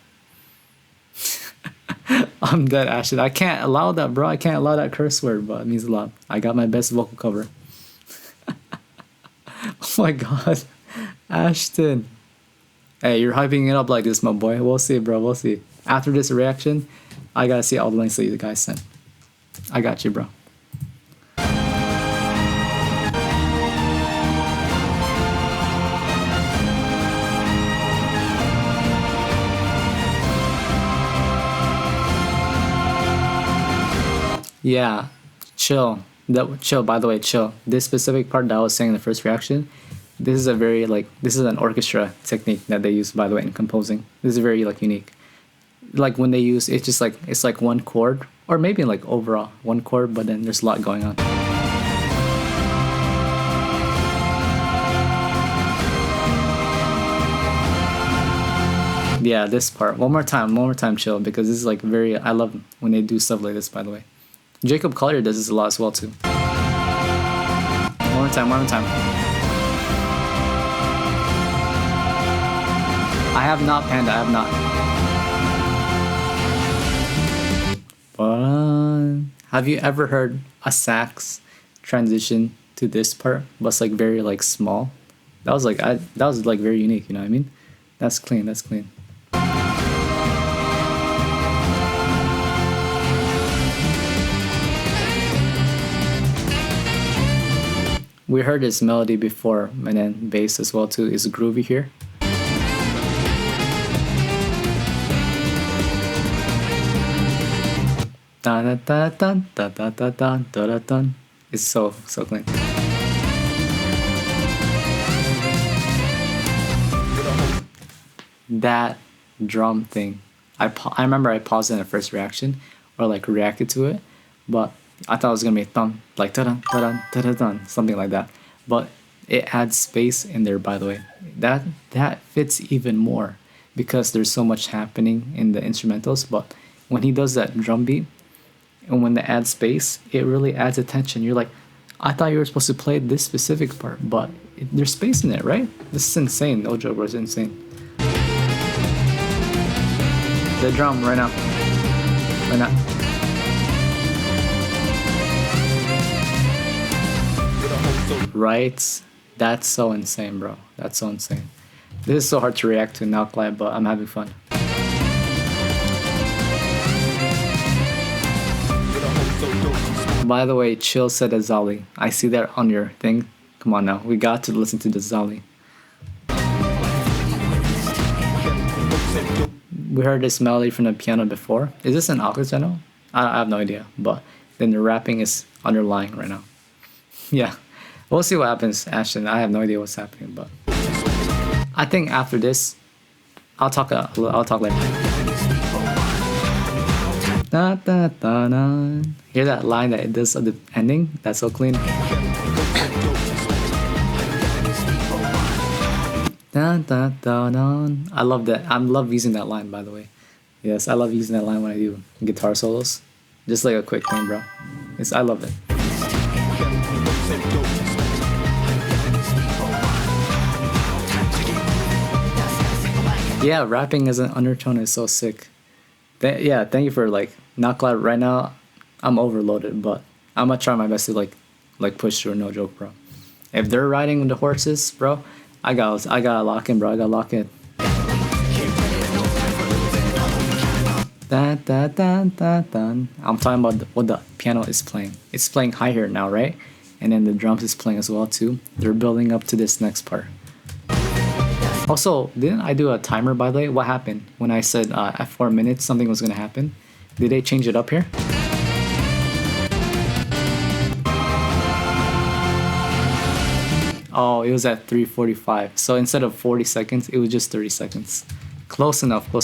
I'm dead, Ashton. I can't allow that, bro. I can't allow that curse word, but it means a lot. I got my best vocal cover. Oh my god, Ashton. Hey, you're hyping it up like this, my boy. We'll see, bro. We'll see. After this reaction, I gotta see all the links that you guys sent. I got you, bro. Yeah, chill. Chill, by the way, chill. This specific part that I was saying in the first reaction, this is a very this is an orchestra technique that they use, by the way, in composing. This is very unique. Like when they use, it's just it's like one chord, or maybe like overall one chord, but then there's a lot going on. Yeah, this part. One more time, chill, because this is like very, I love when they do stuff like this, by the way. Jacob Collier does this a lot as well too. One more time. I have not, Panda, I have not. Have you ever heard a sax transition to this part, but it's like very small? That was like very unique, you know what I mean? That's clean, that's clean. We heard this melody before, and then bass as well too is groovy here. Dun dun dun dun dun dun dun dun dun. It's so clean. That drum thing, I remember I paused in the first reaction, or reacted to it, but I thought it was gonna be thump, like da-dun, da-dun, da-dun, something like that. But it adds space in there, by the way. That fits even more because there's so much happening in the instrumentals. But when he does that drum beat, and when they add space, it really adds attention. You're like, I thought you were supposed to play this specific part, but there's space in it, right? This is insane. No joke, bro, it's insane. The drum right now. Right? That's so insane, bro. That's so insane. This is so hard to react to now, Klein, but I'm having fun. By the way, Chill said Azali. I see that on your thing. Come on now, we got to listen to the Zali. We heard this melody from the piano before. Is this an occidental? I have no idea, but then the rapping is underlying right now. Yeah, we'll see what happens, Ashton. I have no idea what's happening, but I think after this, I'll talk later. Da, da, da, da. Hear that line that it does at the ending? That's so clean. Da, da, da, da. I love that. I love using that line, by the way. Yes, I love using that line when I do guitar solos. Just like a quick thing, bro. I love it. Yeah, rapping as an undertone is so sick. Yeah, thank you for like not glad right now. I'm overloaded, but I'm gonna try my best to like push through. No joke, bro. If they're riding the horses, bro, I gotta lock in, bro. I gotta lock in. Da, da, da, da, da. I'm talking about what the piano is playing. It's playing high here now, right? And then the drums is playing as well too. They're building up to this next part. Also, didn't I do a timer, by the way? What happened when I said at 4 minutes something was gonna happen? Did they change it up here? Oh, it was at 3:45. So instead of 40 seconds, it was just 30 seconds. Close enough, bro.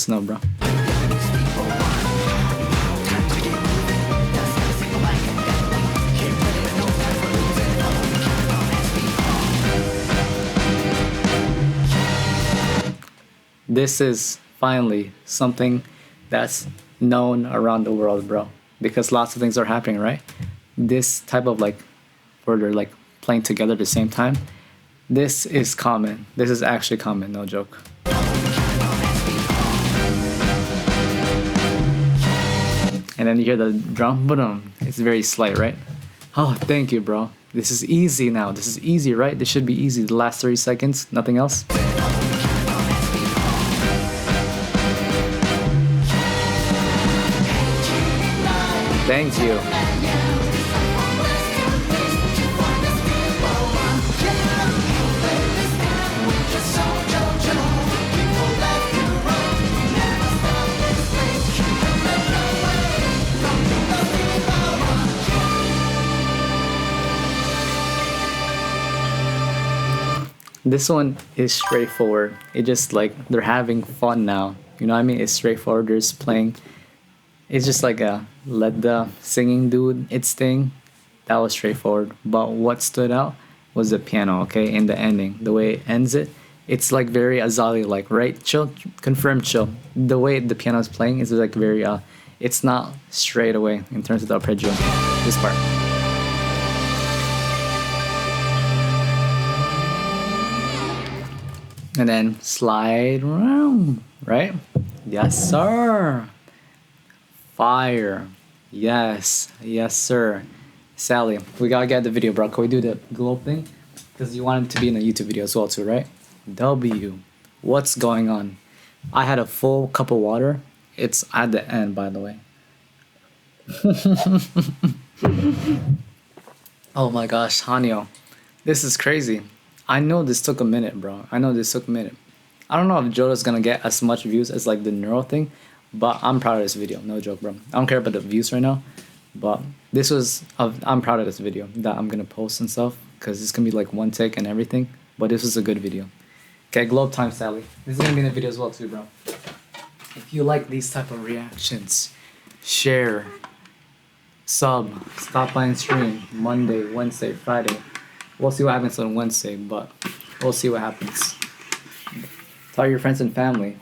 This is finally something that's known around the world, bro. Because lots of things are happening, right? This type of like, where they're like playing together at the same time. This is common. This is actually common, no joke. And then you hear the drum, boom. It's very slight, right? Oh, thank you, bro. This is easy now. This is easy, right? This should be easy. The last 30 seconds, nothing else. Thank you. This one is straightforward. It just like they're having fun now. You know what I mean? It's straightforward. They're just playing. It's just like a let the singing do its thing. That was straightforward. But what stood out was the piano, okay? In the ending. The way it ends it. It's like very Azali like, right? Chill, confirm chill. The way the piano is playing is like very it's not straight away in terms of the arpeggio. This part. And then slide around, right? Yes, sir. Fire. Yes. Yes, sir. Sally, we gotta get the video, bro. Can we do the globe thing? Because you want it to be in a YouTube video as well too, right? W. What's going on? I had a full cup of water. It's at the end, by the way. Oh my gosh, Hanyo. This is crazy. I know this took a minute, bro. I know this took a minute. I don't know if JoJo's gonna get as much views as like the neural thing, but I'm proud of this video. No joke, bro. I don't care about the views right now, but this was, I'm proud of this video that I'm gonna post and stuff, because it's gonna be like one take and everything, but this was a good video. Okay, globe time, Sally. This is gonna be in the video as well too, bro. If you like these type of reactions, share, sub, stop by and stream Monday, Wednesday, Friday. We'll see what happens on Wednesday, but we'll see what happens. Tell your friends and family.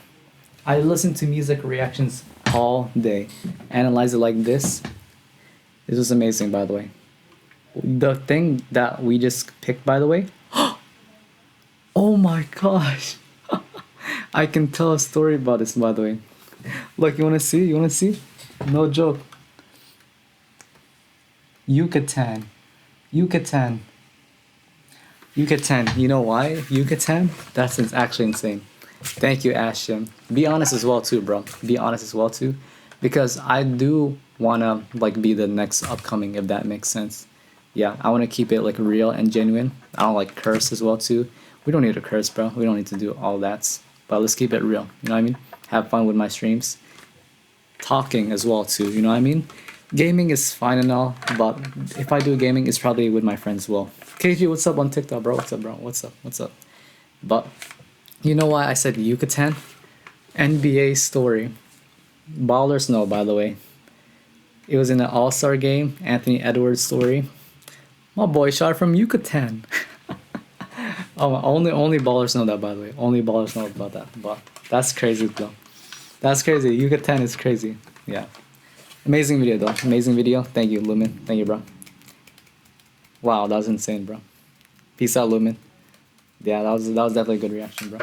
I listen to music reactions all day. Analyze it like this. This was amazing, by the way. The thing that we just picked, by the way. Oh my gosh. I can tell a story about this, by the way. Look, you wanna see? You wanna see? No joke. Yucatan. Yucatan. Yucatan. You know why? Yucatan? That's actually insane. Thank you, Ashton. Be honest as well too, bro. Be honest as well too. Because I do wanna like be the next upcoming, if that makes sense. Yeah, I wanna keep it like real and genuine. I don't like curse as well too. We don't need to curse, bro. We don't need to do all that. But let's keep it real. You know what I mean? Have fun with my streams. Talking as well too. You know what I mean? Gaming is fine and all, but if I do gaming, it's probably with my friends as well. KG, what's up on TikTok, bro? What's up, bro? What's up? What's up? But you know why I said Yucatan? NBA story. Ballers know, by the way. It was in an All-Star game. Anthony Edwards story. My boy shot from Yucatan. Oh, only ballers know that, by the way. Only ballers know about that. But that's crazy, though. That's crazy. Yucatan is crazy. Yeah. Amazing video, though. Amazing video. Thank you, Lumen. Thank you, bro. Wow, that was insane, bro. Peace out, Lumen. Yeah, that was definitely a good reaction, bro.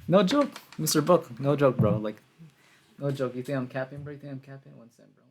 No joke, Mr. Book. No joke, bro. Like, no joke. You think I'm capping, bro? You think I'm capping? 1 cent, bro.